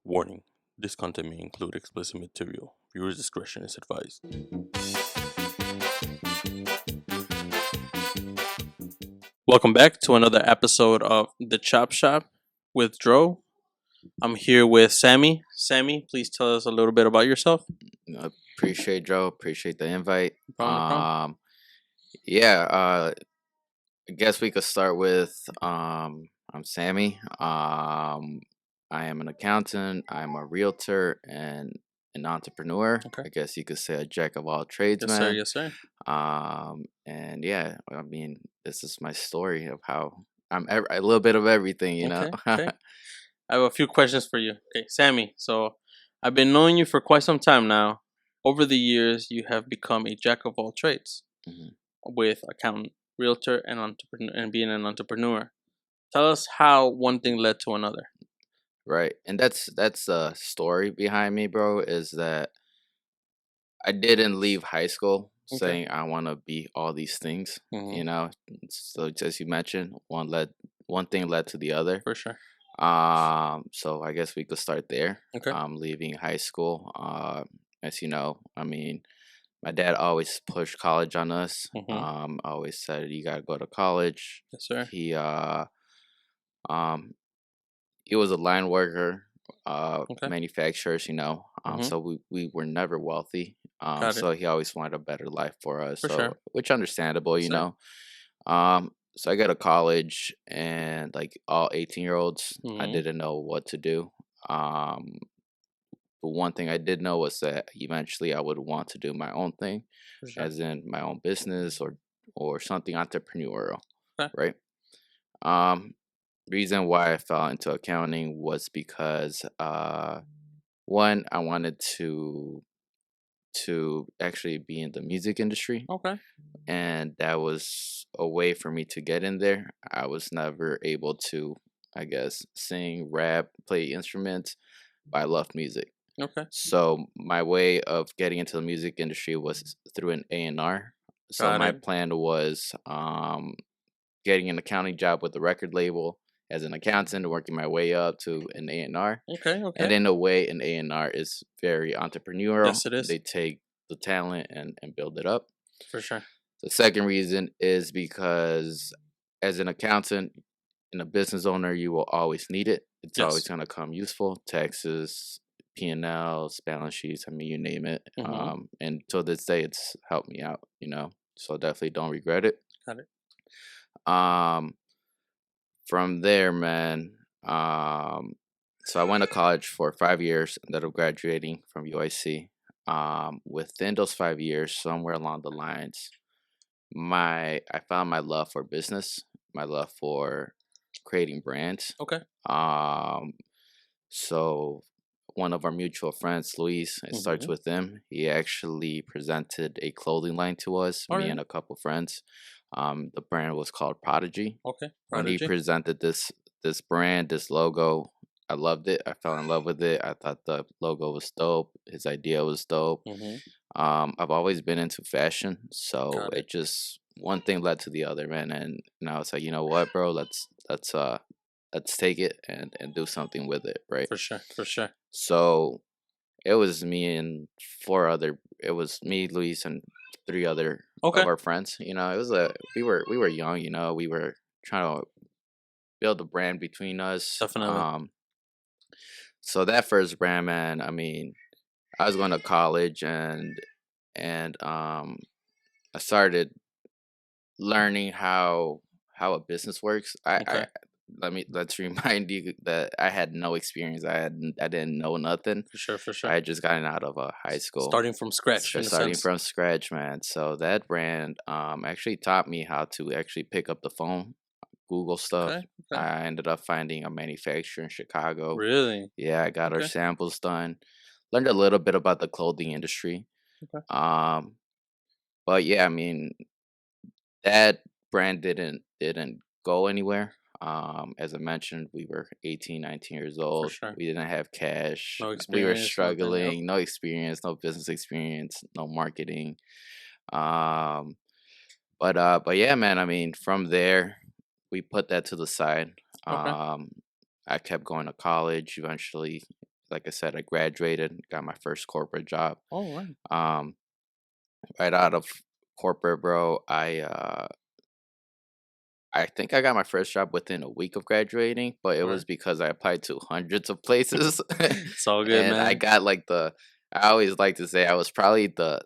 Warning: this content may include explicit material. Viewers' discretion is advised. Welcome back to another episode of The Chop Shop with Dro. I'm here with Sammy. Sammy, please tell us a little bit about yourself. Appreciate Joe. Appreciate the invite. No problem, no problem. Yeah. I guess we could start with I'm Sammy. I am an accountant. I'm a realtor and an entrepreneur. Okay. I guess you could say a jack of all trades, Yes, sir. man. Yes, sir. And yeah, I mean, this is my story of how a little bit of everything, you know. Okay. Okay. I have a few questions for you. Okay, Sammy. So, I've been knowing you for quite some time now. Over the years, you have become a jack of all trades Mhm. with accountant, realtor, and entrepreneur, and being an entrepreneur. Tell us how one thing led to another. Right, and that's the story behind me, bro. Is that I didn't leave high school Okay. saying I want to be all these things, Mm-hmm. you know. So as you mentioned, one thing led to the other. For sure. So I guess we could start there. Okay. Leaving high school. As you know, I mean, my dad always pushed college on us. Mm-hmm. Always said you gotta go to college. Yes, sir. Um, he was a line worker, Okay. manufacturers, you know. Mm-hmm. So we were never wealthy. Got it. So he always wanted a better life for us. For So sure. which understandable, Yes, you sir. know. So I go to college, and like all 18-year-olds, I Mm-hmm. didn't know what to do. Um, but one thing I did know was that eventually I would want to do my own thing, For sure. as in my own business or something entrepreneurial, Okay. right? Um, Reason why I fell into accounting was because one, I wanted to actually be in the music industry, Okay. and that was a way for me to get in there. I was never able to, I guess, sing, rap, play instruments, but I loved music. Okay. So my way of getting into the music industry was through an A&R. So Got my it. plan was getting an accounting job with the record label as an accountant, working my way up to an A&R. Okay. And Okay. in a way, an A&R is very entrepreneurial. Yes, it is. They take the talent and build it up. For sure. The second reason is because as an accountant and a business owner, you will always need it. It's always Yes. going to come useful. Taxes, P&Ls, balance sheets, I mean, you name it. Mm-hmm. And till this day, it's helped me out, you know. So definitely don't regret it. Got it. Um, from there, man, so I went to college for 5 years, ended up graduating from UIC. Within those 5 years, somewhere along the lines, I found my love for business, my love for creating brands. Okay. Um, so one of our mutual friends, Luis, it starts Mm-hmm. with him. He actually presented a clothing line to us, All me right. and a couple friends. The brand was called Prodigy. Okay. When he Prodigy. presented this brand, this logo, I loved it. I fell in love with it. I thought the logo was dope. His idea was dope. Mm-hmm. I've always been into fashion, so Got it. it just one thing led to the other, man. And I was like, you know what, bro? Let's take it and do something with it, right? For sure. For sure. So it was me and four other. It was me, Luis, and three other of Okay. our friends. You know, it was a we were young. You know, we were trying to build a brand between us. Definitely. So that first brand, man. I mean, I was going to college and I started learning how a business works. Okay. Let's remind you that I had no experience. I didn't know nothing. For sure. For I sure. had just gotten out of high school, Starting from scratch, in a starting sense. from scratch, man. So that brand actually taught me how to actually pick up the phone, Google stuff. Okay. Okay. I ended up finding a manufacturer in Chicago. Really. Yeah, I got our Okay. samples done. Learned a little bit about the clothing industry. Okay. Um, but yeah, I mean, that brand didn't go anywhere. As I mentioned, we were 18, 19 years For old. sure. We didn't have cash. No We were experience. Nothing. Yep. struggling. No experience, no business experience, no marketing. Um, but yeah, man. I mean, from there, we put that to the side. Okay. Um, I kept going to college. Eventually, like I said, I graduated, got my first corporate job. Oh, right. Um, right out of corporate, bro, I think I got my first job within a week of graduating, but it All right. was because I applied to hundreds of places, It's all good, and I man. got like the. I always like to say I was probably the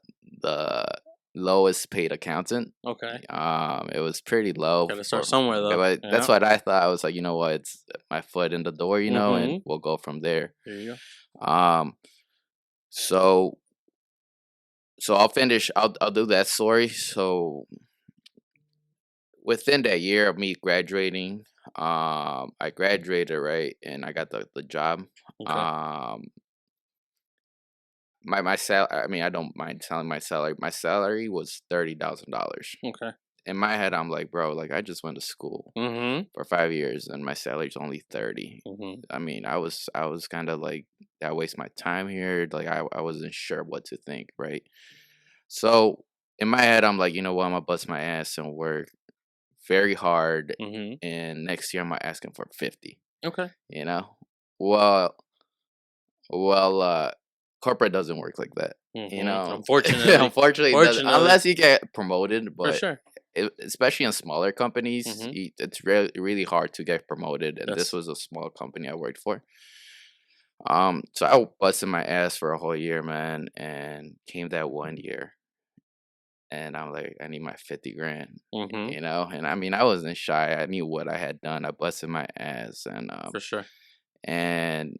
lowest paid accountant. Okay. It was pretty low Gotta start for, somewhere, yeah, though. but that's Yeah. what I thought. I was like, you know what, it's my foot in the door, and Mm-hmm. we'll go from there. There you go. Um, so so I'll finish. I'll do that story. So within that year of me graduating, I graduated, right, and I got the job. Okay. Um, my sal. I mean, I don't mind telling my salary. My salary was $30,000. Okay. In my head, I'm like, bro, like I just went to school Mm-hmm. for 5 years, and my salary's only 30. Mm-hmm. I mean, I was kind of like, did I waste my time here? Like I wasn't sure what to think, right? So in my head, I'm like, you know what, I'm gonna bust my ass and work very hard, Mm-hmm. and next year I'm asking for 50. Okay. You know, well, well, corporate doesn't work like that. Mm-hmm. Unfortunately. Unfortunately, it doesn't Fortunately. unless you get promoted. For But sure. especially in smaller companies, Mm-hmm. it's really hard to get promoted. And this Yes. was a small company I worked for. So I busted my ass for a whole year, man, and came that one year, and I'm like, I need my 50 grand, Mm-hmm. and I mean, I wasn't shy. I knew what I had done. I busted my ass, For sure. and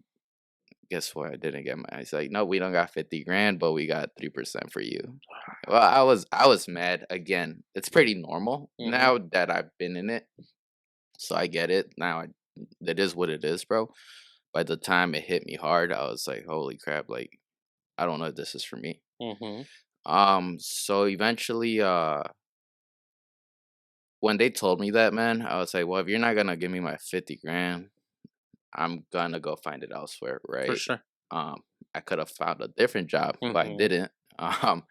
guess what? I didn't get my. He's like, no, we don't got 50 grand, but we got 3% for you. Well, I was mad again. It's pretty normal Mm-hmm. now that I've been in it, so I get it now. That is what it is, bro. By the time it hit me hard, I was like, holy crap! Like, I don't know if this is for me. Mm-hmm. So eventually, when they told me that, man, I was like, well, if you're not gonna give me my 50 grand, I'm gonna go find it elsewhere, For right? sure. Um, I could have found a different job, but I Mm-hmm. didn't. Um,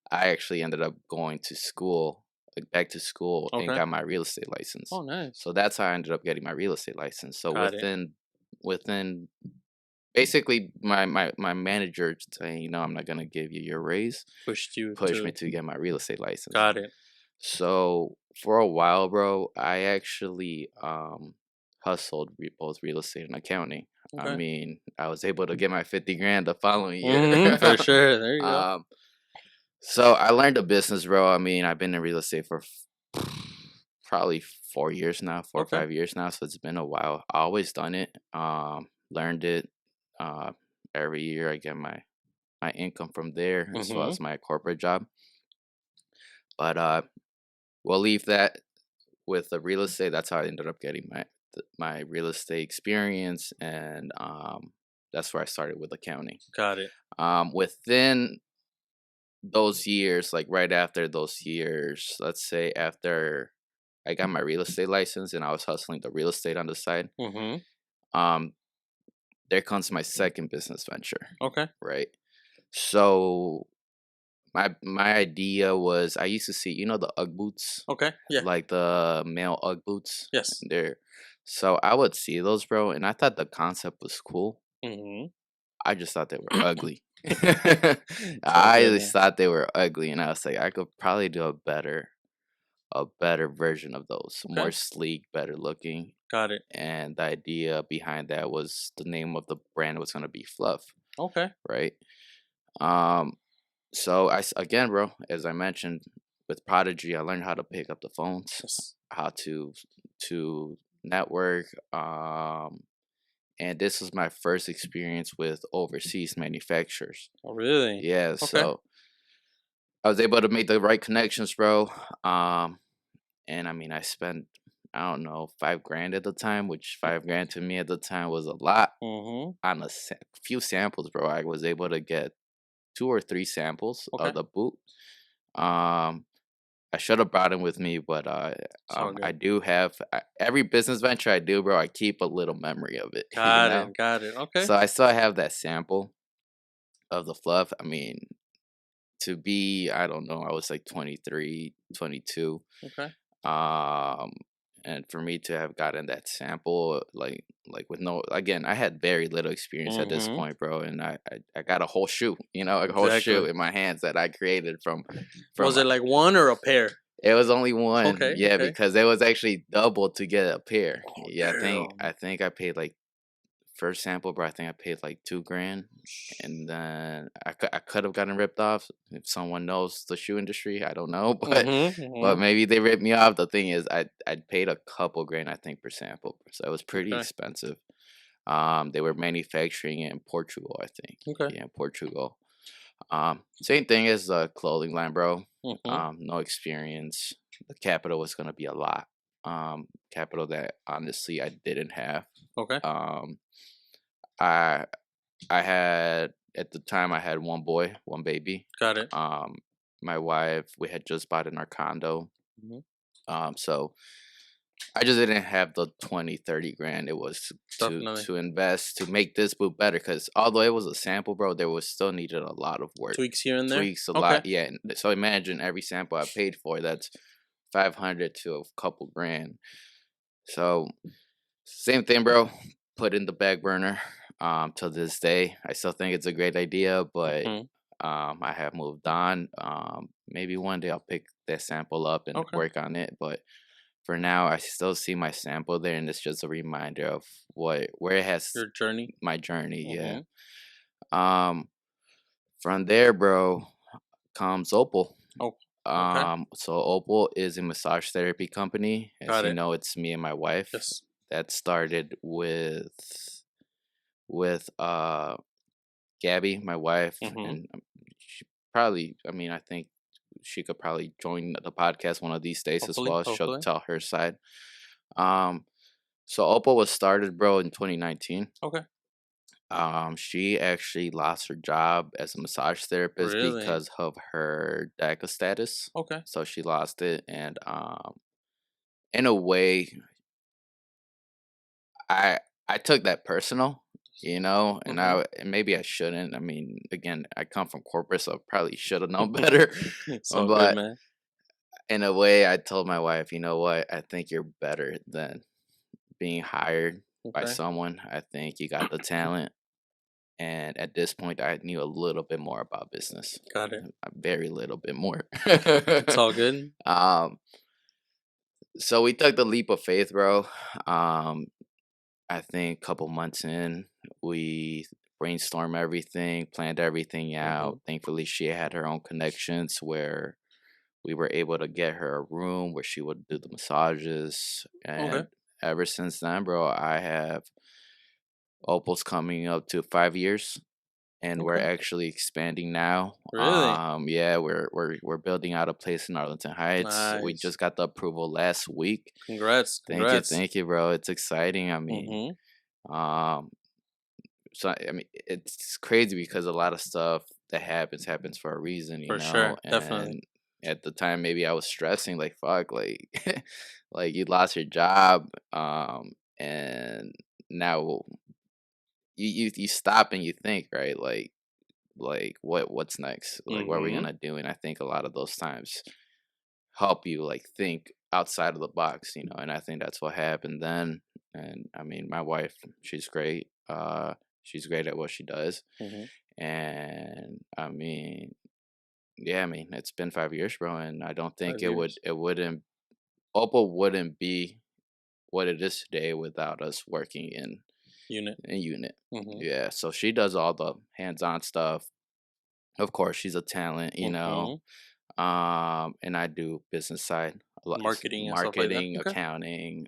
I actually ended up going to school, like back to school, and Okay. got my real estate license. Oh, nice. So that's how I ended up getting my real estate license. So Got it. within basically my manager saying, I'm not gonna give you your raise, Pushed you pushed me to. to get my real estate license. Got it. So for a while, bro, I actually hustled both real estate and accounting. I Okay. mean, I was able to get my 50 grand the following year. Mm-hmm. For sure. There you go. um, so I learned the business, bro. I mean, I've been in real estate for probably 4 years now, four or Okay. 5 years now. So it's been a while. I always done it. Learned it. Uh, every year I get my income from there as well Mm-hmm. as my corporate job. But we'll leave that with the real estate. That's how I ended up getting my real estate experience, and that's where I started with accounting. Got it. Within those years, like right after those years, let's say after I got my real estate license and I was hustling the real estate on the side, Mm-hmm. um, there comes my second business venture, Okay. right? So my idea was I used to see, the UGG boots, Okay. Yeah. like the male UGG boots. Yes. There, so I would see those, bro, and I thought the concept was cool. Mm-hmm. I just thought they were ugly. It's all I good, just man. thought they were ugly, and I was like, I could probably do a better version of those, more Okay. sleek, better looking. Got it. And the idea behind that was the name of the brand was gonna be Fluff, Okay. right? Um, so again, bro, as I mentioned with Prodigy, I learned how to pick up the phones, Yes. how to network. And this was my first experience with overseas manufacturers. Oh, really? Yeah, Okay. so I was able to make the right connections, bro. Um, and I mean, I spent, I don't know, 5 grand at the time, which 5 grand to me at the time was a lot Mm-hmm. on few samples, bro. I was able to get 2 or 3 samples Okay. of the boot. Um, I should have brought him with me, but It's all I good. do have every business venture I do, bro. I keep a little memory of it, Got it. Got it. Okay. So I still have that sample of the fluff. I mean, to be, I don't know, I was like 23, 22. Okay. Um, and for me to have gotten that sample, like with no, again, I had very little experience at this Mm-hmm. point, bro, and I got a whole shoe, a whole shoe Exactly. in my hands that I created from Was it like one or a pair? it was only one, Okay. yeah, Okay. because it was actually double to get a pair. Oh Yeah, damn. I think I paid like first sample, bro. I think I paid like 2 grand, and then I could have gotten ripped off if someone knows the shoe industry. I don't know, Mm-hmm. but Mm-hmm. maybe they ripped me off. The thing is, I paid a couple grand, I think, per sample, so it was pretty Okay. expensive. They were manufacturing it in Portugal, I think. Okay. Yeah, in Portugal. Same thing as the clothing line, bro. Mm-hmm. No experience. The capital was gonna be a lot. Capital that honestly I didn't have. Okay. Um, I I had at the time I had one boy, one baby. Got it. Um, my wife, we had just bought in our condo. Mm-hmm. So I just didn't have the 20, 30 grand. It was Definitely. to invest to make this boot better. Because although it was a sample, bro, there was still needed a lot of work, Tweaks here and there. tweaks a Okay. lot. Yeah. So imagine every sample I paid for. That's 500 to a couple grand. So same thing, bro. Put in the back burner. Till this day, I still think it's a great idea, but Mm-hmm. I have moved on. Maybe one day I'll pick that sample up and Okay. work on it, but for now, I still see my sample there, and it's just a reminder of where it has Your journey. my journey. Yeah. Mm-hmm. Um. From there, bro, comes Opal. Oh. Okay. So Opal is a massage therapy company. As Got you it. know, it's me and my wife. Yes. That started with Gabby, my wife, Mm-hmm. and she probably. I mean, I think she could probably join the podcast one of these days as Hopefully. well. She'll Hopefully. tell her side. Um. So Opal was started, bro, in 2019. Okay. She actually lost her job as a massage therapist Really. because of her DACA status. Okay. So she lost it, and in a way, I I took that personal, and Mm-hmm. and maybe I shouldn't. I mean, again, I come from corporate, so I probably should have known better. It's all good, But man. in a way, I told my wife, you know what? I think you're better than being hired by Okay. someone. I think you got the talent. And at this point, I knew a little bit more about business, Got it. a very little bit more. It's all good. um, so we took the leap of faith, bro. Um, I think a couple months in, we brainstormed everything, planned everything Mm-hmm. out. Thankfully, she had her own connections where we were able to get her a room where she would do the massages. Okay. And ever since then, bro, I have Opal's coming up to 5 years, and we're Okay. actually expanding now. Really Yeah, we're building out a place in Arlington Heights. We nice. just got the approval last week. Congrats. Congrats. Thank you, bro. It's exciting. I mean, Mm-hmm. um, so I mean, it's crazy because a lot of stuff that happens for a reason, For sure. Definitely. And at the time, maybe I was stressing, like fuck, like like you lost your job, and now you stop and you think, right, like what's next, like what are we Mm-hmm. gonna do? And I think a lot of those times help you like think outside of the box, and I think that's what happened then. And I mean, my wife, she's great. She's great at what she does. Mm-hmm. And I mean, yeah, I mean, it's been 5 years, bro, and I don't think 5 years. it wouldn't Opal wouldn't be what it is today without us working Unit. in unit. Mm-hmm. Yeah, so she does all the hands-on stuff. Of course, she's a talent, Mm-hmm. and I do business side, a lot, Marketing and stuff like that. marketing, Okay. accounting.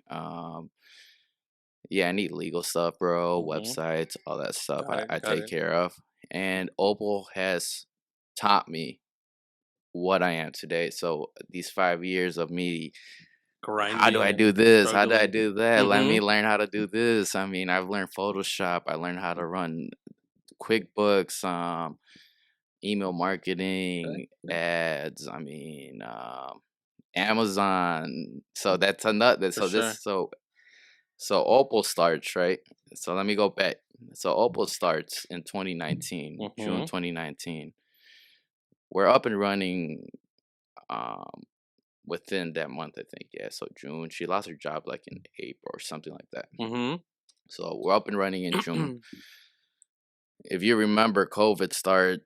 Yeah, I need legal stuff, bro, Mm-hmm. websites, all that stuff. Got it. I Got take it. care of, and Opal has taught me what I am today. So these 5 years of me, how do Grinding I and do this? How do I struggling. do that? Let Mm-hmm. me learn how to do this. I mean, I've learned Photoshop. I learned how to run QuickBooks, email Okay. marketing, Okay. ads. I mean, Amazon. So that's another. For So sure. this. So Opal starts, right. So let me go back. So Opal starts in 2019, June Mm-hmm. 2019. We're up and running. Um, within that month, I think. Yeah, so June. She lost her job like in April or something like that. Mm-hmm. So we're up and running in June. If you remember, COVID started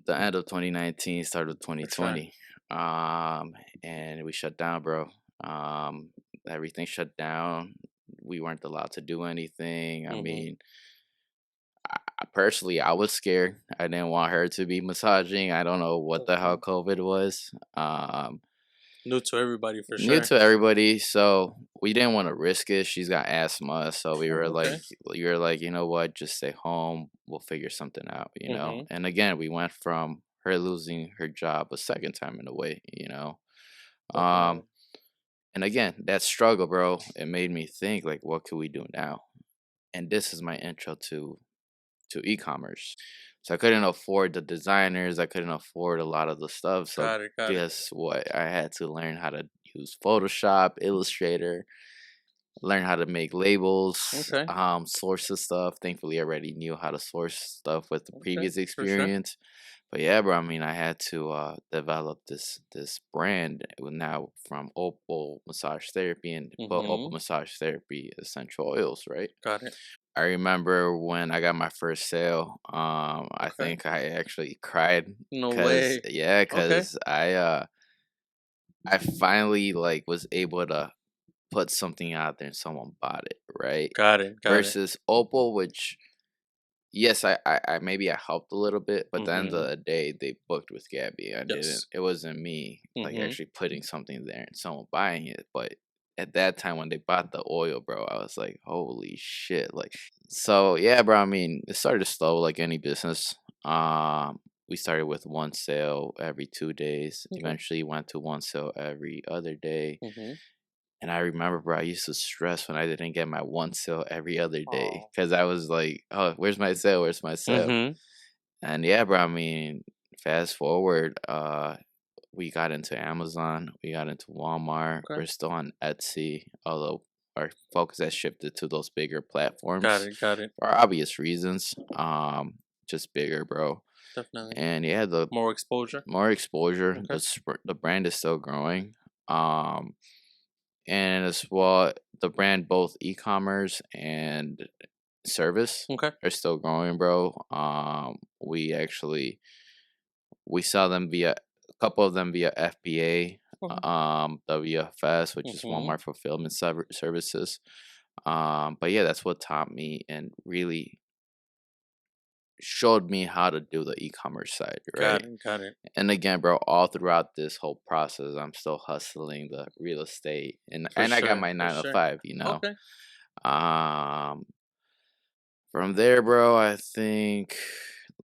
the end of 2019, start of For sure. 2020, um, and we shut down, bro. Um, Everything shut down. We weren't allowed to do anything. I Mm-hmm. mean, personally, I was scared. I didn't want her to be massaging. I don't know what the hell Okay. COVID was. New to everybody for New sure. to everybody, so we didn't want to risk it. She's got asthma, so we were Oh, like, okay. you know what, just stay home. We'll figure something out, you know. Mm-hmm. And again, we went from her losing her job a second time in a way, you know. Um, Definitely. and again, that struggle, bro, it made me think like, what can we do now? And this is my intro to e-commerce. So I couldn't afford the designers, I couldn't afford a lot of the stuff. So Got it. Got it. guess what? I had to learn how to use Photoshop, Illustrator, learn how to make labels, Okay. source the stuff. Thankfully, I already knew how to source stuff with the Okay. previous For sure. experience. But yeah, bro, I mean, I had to develop this brand now from Opal Massage Therapy and put Opal Mm-hmm. Massage Therapy essential oils, right? Got it. I remember when I got my first sale, I Okay. think I actually cried No because way. yeah, Okay. because I finally like was able to put something out there and someone bought it, right? Got it. Got it. Versus Opal, which yes, I maybe I helped a little bit, but at the end Mm-hmm. of the day, they booked with Gabby. I didn't. Yes. It wasn't me like Mm-hmm. actually putting something there and someone buying it. But at that time when they bought the oil, bro, I was like, holy shit! Like, so yeah, bro. I mean, it started slow like any business. We started with one sale every 2 days. Okay. Eventually, went to one sale every other day. Mm-hmm. And I remember, bro, I used to stress when I didn't get my one sale every other day Oh. because I was like, "Oh, where's my sale? Where's my sale?" Mm-hmm. And yeah, bro, I mean, fast forward, we got into Amazon, we got into Walmart. Okay. We're still on Etsy, although our focus has shifted to those bigger Got platforms it. Got it. for obvious reasons. Just bigger, bro. Definitely. And yeah, the More exposure. more exposure, Okay. the brand is still growing. Um, and as well, the brand both e-commerce and service Okay. are still growing, bro. We sell them via a couple of them via FBA, Okay. WFS, which is Mm-hmm. Walmart Fulfillment Services. But yeah, that's what taught me and really showed me how to do the e-commerce side, Got right? it. Got it. And again, bro, all throughout this whole process, I'm still hustling the real estate, and For I got sure. my For nine to sure. five, you know. Okay. Um, from there, bro, I think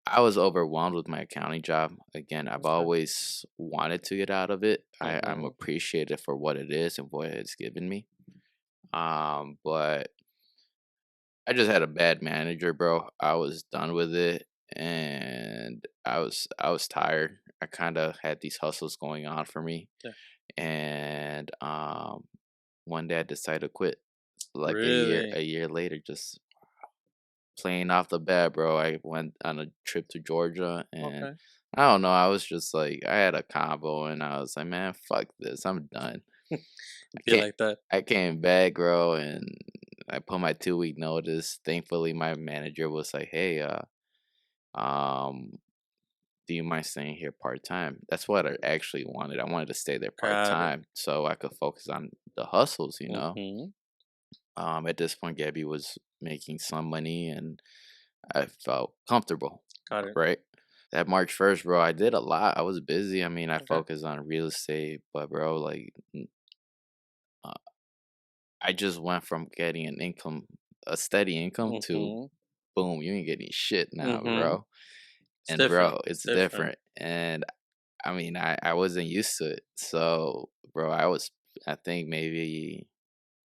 I was overwhelmed with my accounting job. Again, I've Okay. always wanted to get out of it. I'm Mm-hmm. appreciative for what it is and what it's given me. But I just had a bad manager, bro. I was done with it, and I was tired. I kind of had these hustles going on for me, Yeah. and one day I decided to quit. Like a Really. year later, just playing off the bat, bro. I went on a trip to Georgia, and Okay. I don't know. I was just like, I had a combo, and I was like, man, fuck this. I'm done. I Be can't. like that. I came back, bro, and I put my 2 week notice. Thankfully, my manager was like, hey, um, do you mind staying here part time? That's what I actually wanted. I wanted to stay there part Got it. time so I could focus on the hustles, you know. Mm-hmm. At this point, Gabby was making some money, and I felt comfortable, Got it. right? That March 1st, bro, I did a lot. I was busy. I mean, I Okay. focused on real estate, but bro, like, uh, I just went from getting a steady income to Mm-hmm. boom, you ain't getting shit now, Mm-hmm. bro. It's And different. bro, It's it's different. different. And I mean, I wasn't used to it. So, bro, I think maybe,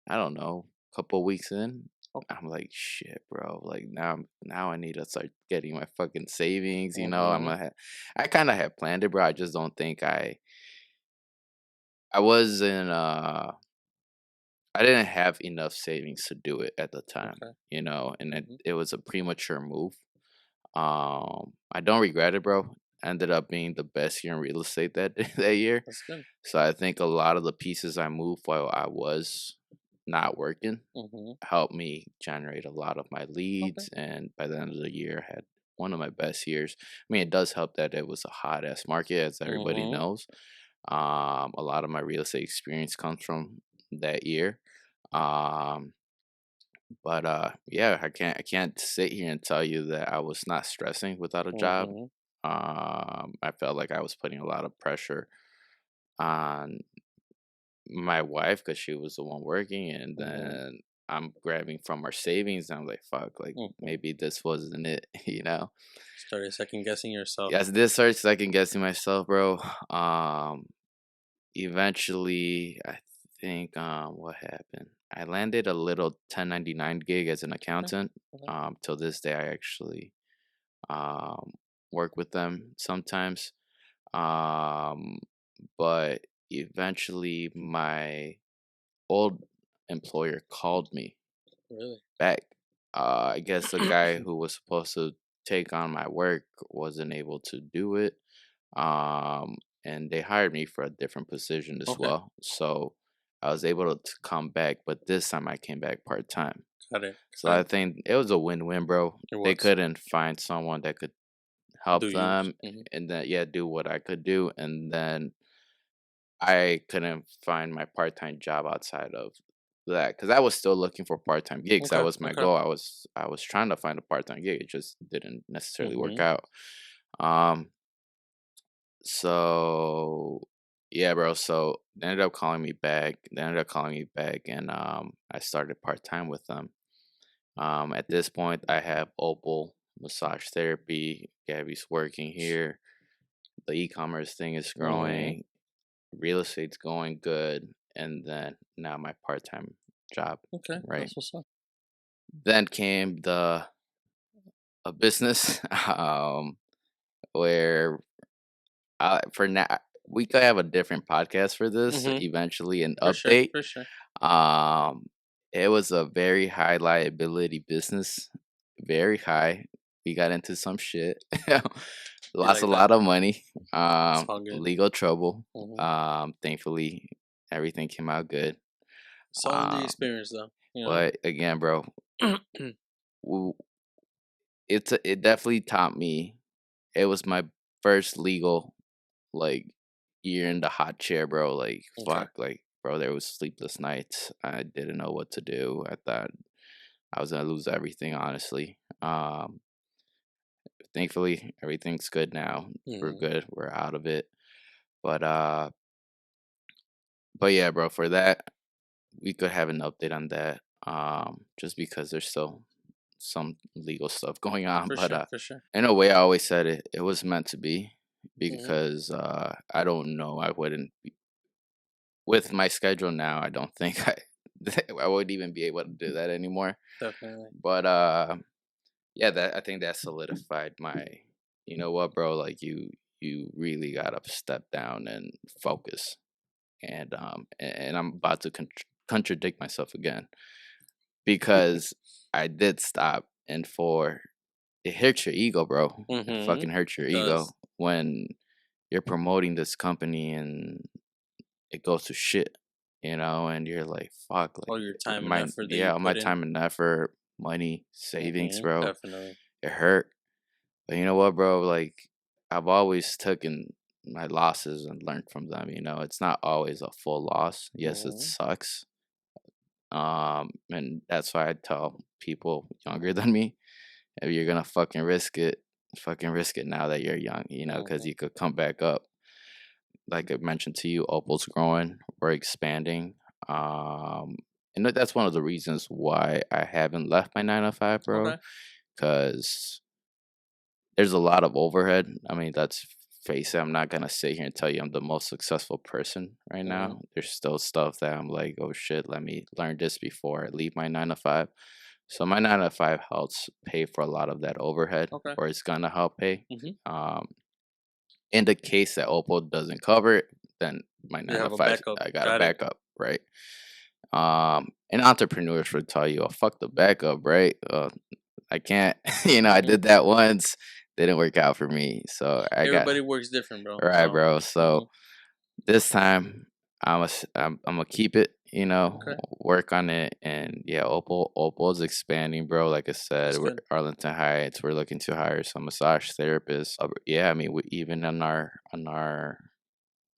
I don't know, couple weeks in, Okay. I'm like, shit, bro. Like now I need to start getting my fucking savings. You know, Mm-hmm. I kind of had planned it, bro. I just don't think I wasn't I didn't have enough savings to do it at the time. Okay. You know, and Mm-hmm. it was a premature move. I don't regret it, bro. ended up being the best year in real estate that that year. That's good. So I think a lot of the pieces I moved while I was not working Mhm. helped me generate a lot of my Okay. leads, and by the end of the year, I had one of my best years. I mean, it does help that it was a hot ass market, as everybody Mhm. knows. A lot of my real estate experience comes from that year. Um, but yeah, I can't sit here and tell you that I was not stressing without a job. Mhm. I felt like I was putting a lot of pressure on my wife because she was the one working, and Mhm. then I'm grabbing from our savings. And I'm like, fuck, like Mhm. maybe this wasn't it, you know? Started second guessing yourself. Yes, this started second guessing myself, bro. Um, Eventually, I think what happened? I landed a little 1099 gig as an Okay. accountant. Okay. Till this day, I actually um work with them sometimes. Um, but eventually, my old employer called me Really? back. I guess the guy who was supposed to take on my work wasn't able to do it. Um, and they hired me for a different position as Okay. well. So I was able to come back, but this time I came back part time. Got it. So I Got it. think it was a win win, bro. It They was. couldn't find someone that could Do help you? them Mhm. and then, yeah, do what I could do. And then I couldn't find my part-time job outside of that because I was still looking for part-time gigs. That Okay. was my Okay. goal. I was trying to find a part-time gig. It just didn't necessarily work Mhm. out. Um, so yeah, bro. So they ended up calling me back. They ended up calling me back, and I started part-time with them. At this point, I have Opal massage therapy. Gabby's working here. The e-commerce thing is Mhm. growing. Real estate's going good, and then now my part-time job, Okay. right? That's what's up. Then came the a business um where for now we could have a different podcast for this Mhm. eventually, an For sure. update. For sure. um it was a very high liability business, very high. We got into some shit. Be Lost a like that. lot of money, It's all good. legal trouble. Mhm. Thankfully everything came out good. It's all in the um experience, though. You know. But again, bro, w- it definitely taught me. It was my first legal like year in the hot chair, bro. Like Okay. fuck, like bro, there was sleepless nights. I didn't know what to do. I thought I was gonna lose everything, honestly. Thankfully everything's good now. We're Mhm. good. We're out of it. But but yeah, bro, for that we could have an update on that. Just because there's still some legal stuff going on. For But sure. For sure. in a way, I always said it was meant to be Mhm. because I don't know, I wouldn't with my schedule now. I don't think I would even be able to do that anymore. Definitely. But yeah, that I think that solidified my. You know what, bro? Like you really gotta step down and focus. And I'm about to contradict myself again because I did stop, and for it hurts your ego, bro. It Mhm. fucking hurts your It ego does. when you're promoting this company and it goes to shit, and you're like, fuck, like All your time and my effort that yeah, you all my put in. time and effort, money, savings, Mhm. bro. Definitely. It hurt. But you know what, bro? Like I've always taken my losses and learned from them. It's not always a full loss. Yes, it Mhm. sucks. And that's why I tell people younger than me, if you're gonna fucking risk it now that you're young, because Mhm. you could come back up. Like I mentioned to you, Opal's growing, we're expanding. Um, and that's one of the reasons why I haven't left my 9 to 5, bro, Okay. because there's a lot of overhead. I mean, that's face it. I'm not gonna sit here and tell you I'm the most successful person right Mhm. now. There's still stuff that I'm like, oh shit, let me learn this before I leave my 9 to 5. So my 9 to 5 helps pay for a lot of that overhead, Okay. or it's gonna help pay. Mhm. Um, in the case that Opal doesn't cover it, then my You nine to have a five, backup. I got a Got it. backup, right? And entrepreneurs would tell you, "Oh, fuck the backup, right? I can't, I did Mhm. that once. didn't work out for me. So I got Everybody works different, bro. right, So, bro. So mhm. this time I'm gonna keep it, Okay, work on it, and yeah, Opal's expanding, bro. Like I said, that's we're good. Arlington Heights. We're looking to hire some massage therapists. Yeah, I mean, we, even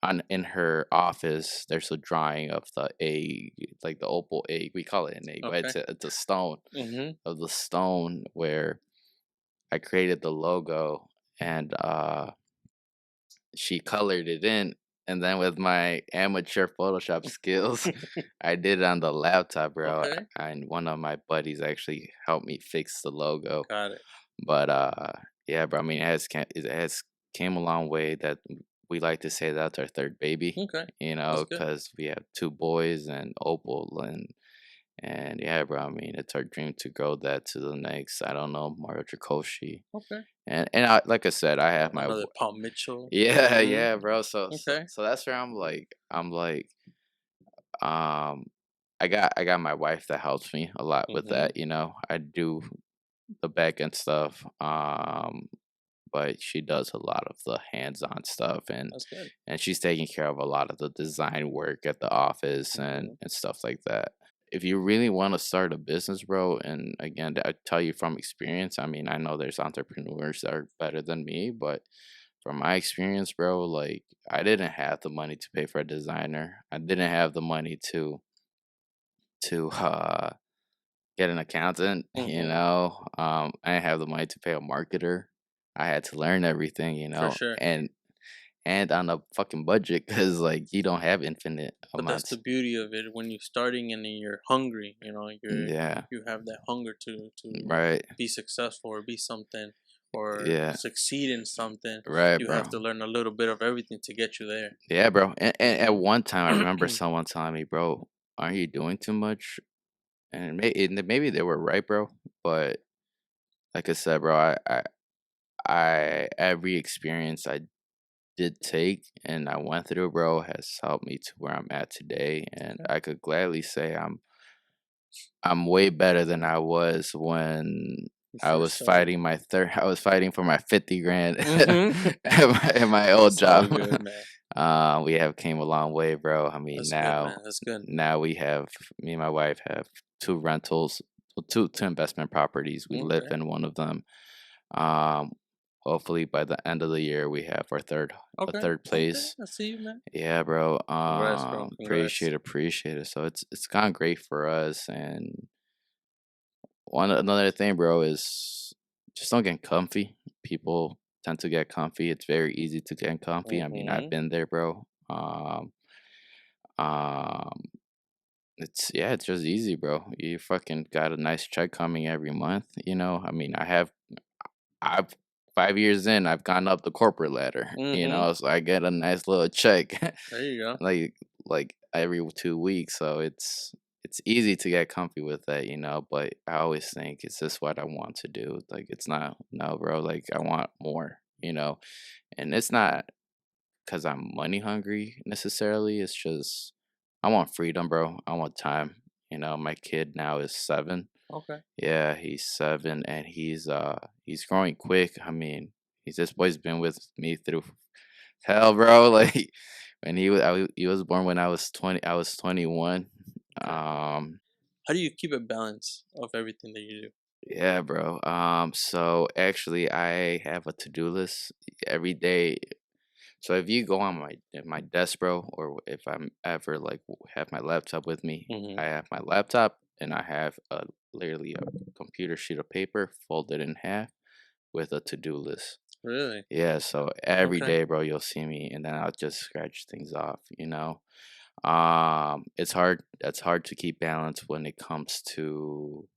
on in her office, there's a drawing of the egg, like the opal egg. We call it an egg, but Okay. it's a stone Mhm. of the stone where I created the logo, and she colored it in, and then with my amateur Photoshop skills, I did it on the laptop, bro. Okay. And one of my buddies actually helped me fix the logo. Got it. But yeah, bro. I mean, it has came a long way. That we like to say that's our third baby, Okay. That's good. because we have two boys and Opal, and yeah, bro. I mean, it's our dream to grow that to the next. I don't know, Mario Dracoshi. Okay. And like I said, I have my Another Paul Mitchell. yeah, Mhm. yeah, bro. So so Okay. so that's where I'm like, um, I got my wife that helps me a lot with Mhm. that. I do the back end stuff, but she does a lot of the hands-on stuff, and That's good. and she's taking care of a lot of the design work at the office and Mhm. and stuff like that. If you really want to start a business, bro, and again, I tell you from experience. I mean, I know there's entrepreneurs that are better than me, but from my experience, bro, like I didn't have the money to pay for a designer. I didn't have the money to get an accountant, Mhm. I didn't have the money to pay a marketer. I had to learn everything, For sure. and on a fucking budget, because like you don't have infinite But that's the amounts. beauty of it when you're starting and then you're hungry, Yeah, you have that hunger to right. be successful or be something or Yeah, succeed in something. right, You bro. have to learn a little bit of everything to get you there. Yeah, bro. And at Mhm. one time, I remember someone telling me, "Bro, aren't you doing too much?" And maybe they were right, bro. But like I said, bro, I every experience I did take and I went through, bro, has helped me to where I'm at today, and Okay. I could gladly say I'm way better than I was when You I first was started. fighting my third. I was fighting for my 50 grand Mhm. at my old It's all job. good, man. We have came a long way, bro. I mean, That's good, man. That's good. now we have me and my wife have two rentals, well, two investment properties. We live Okay. in one of them. Um, Hopefully by the end of the year we have our a Okay. third Okay. place. I see you, man. Yeah, bro. Congrats, bro. Congrats. Appreciate it. So it's gone great for us. And one another thing, bro, is just don't get comfy. People tend to get comfy. It's very easy to get comfy. I mean, I've Mhm. been there, bro. Um, it's yeah, it's just easy, bro. You fucking got a nice check coming every month. I mean, I've 5 years in, I've gone up the corporate ladder, Mhm. so I get a nice little check, There you go. like every 2 weeks. So it's easy to get comfy with that, But I always think, is this what I want to do? Like, it's not, no, bro. Like, I want more, and it's not because I'm money hungry necessarily. It's just I want freedom, bro. I want time. My kid now is 7. Okay. Yeah, he's 7, and he's growing quick. I mean, this boy's been with me through hell, bro. Like when he was born when I was 20. I was 21. Okay. Um, How do you keep a balance of everything that you do? yeah, bro. So actually, I have a to-do list every day. So if you go on my desk, bro, or if I'm ever like have my laptop with me, I Mhm. have my laptop and I have literally a computer sheet of paper folded in half with a to-do list. Really? Yeah, so every Okay. day, bro, you'll see me, and then I'll just scratch things off. It's hard. That's hard to keep balance when it comes to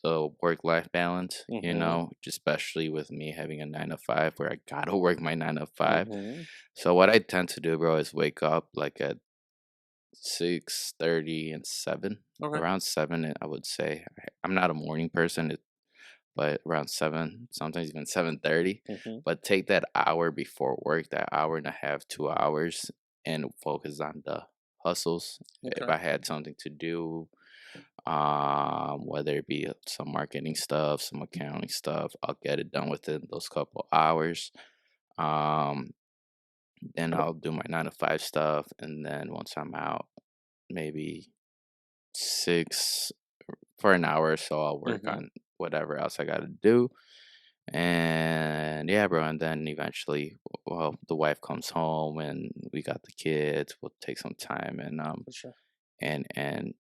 the work-life balance. Mhm. Especially with me having a 9 to 5, where I gotta work my 9 to 5. Mhm. So what I tend to do, bro, is wake up like at 6:30 and 7. Okay. Around 7, I would say. I'm not a morning person, but around 7, sometimes even 7:30. Mhm. But take that hour before work, that hour and a half, 2 hours, and focus on the hustles. If Okay. I had something to do, Whether it be some marketing stuff, some accounting stuff, I'll get it done within those couple hours. Um, then I'll do my 9 to 5 stuff, and then once I'm out, maybe 6 for an hour or so, I'll work Mm-hmm. on whatever else I got to do. And yeah, bro, and then eventually, well, the wife comes home and we got the kids. We'll take some time and For sure. and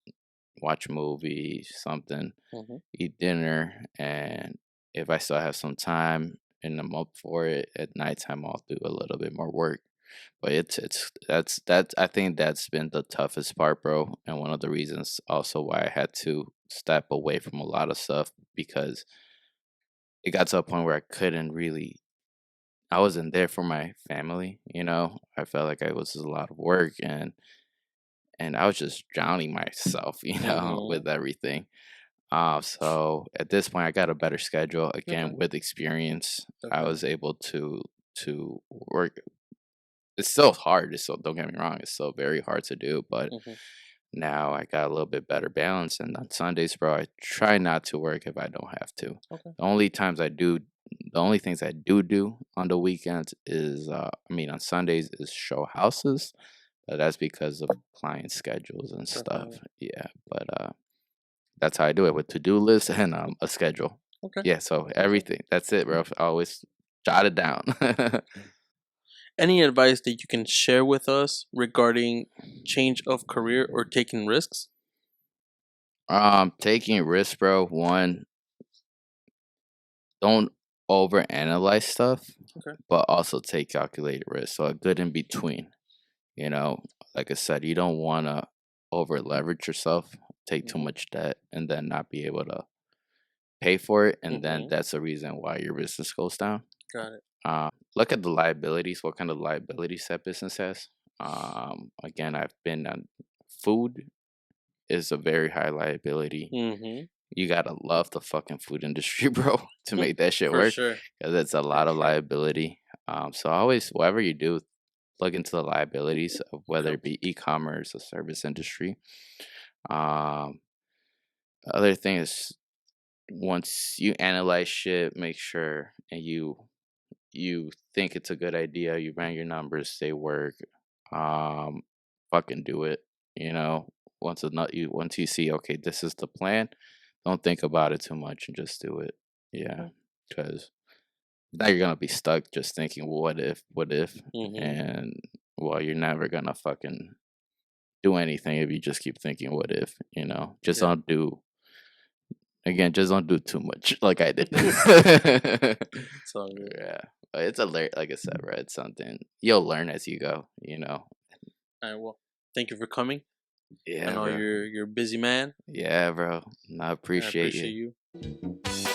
watch a movie, something, Mm-hmm. eat dinner, and if I still have some time and I'm up for it at nighttime, I'll do a little bit more work. But that's I think that's been the toughest part, bro, and one of the reasons also why I had to step away from a lot of stuff because it got to a point where I couldn't really I wasn't there for my family, you know. I felt like I was a lot of work and I was just drowning myself, you know, Mm-hmm. with everything. So at this point I got a better schedule again Okay. with experience. I Definitely. was able to work. It's still hard. It's still don't get me wrong. It's still very hard to do, but Mm-hmm. now I got a little bit better balance. And on Sundays, bro, I try not to work if I don't have to. Okay. The only times I do, the only things I do on the weekends is, I mean, on Sundays is show houses, but that's because of client schedules and stuff. Definitely. Yeah, but that's how I do it with to do lists and a schedule. Okay. Yeah, so That's what's up. everything. That's it, bro. I always jot it down. Any advice that you can share with us regarding change of career or taking risks? Taking risks, bro. One, don't overanalyze stuff, Okay. but also take calculated risks. So a good in between. You know, like I said, you don't want to over leverage yourself, take too Mm-hmm. much debt, and then not be able to pay for it, and then Mm-hmm. that's the reason why your business goes down. Got it. Look at the liabilities. What kind of liabilities that business has? Again, I've been on food is a very high liability. Mm-hmm. You gotta love the fucking food industry, bro, to make that shit For work sure. because it's a For lot of sure. liability. So always, whatever you do, look into the liabilities of whether Okay. it be e-commerce or service industry. Um, other thing is once you analyze shit, make sure and you think it's a good idea, you ran your numbers, they work, um, fucking do it. You know, once you see, okay, this is the plan, don't think about it too much and just do it. Yeah, Okay. because now you're gonna be stuck just thinking, what if, Mm-hmm. and well, you're never gonna fucking do anything if you just keep thinking, what if, you know, just Yeah. don't do. Again, just don't do too much like I did. It's all good. Yeah. But it's like I said, right? It's something you'll learn as you go, you know. All right. Well, thank you for coming. I Yeah, know bro. you're a busy man. Yeah, bro. I I appreciate appreciate you. you.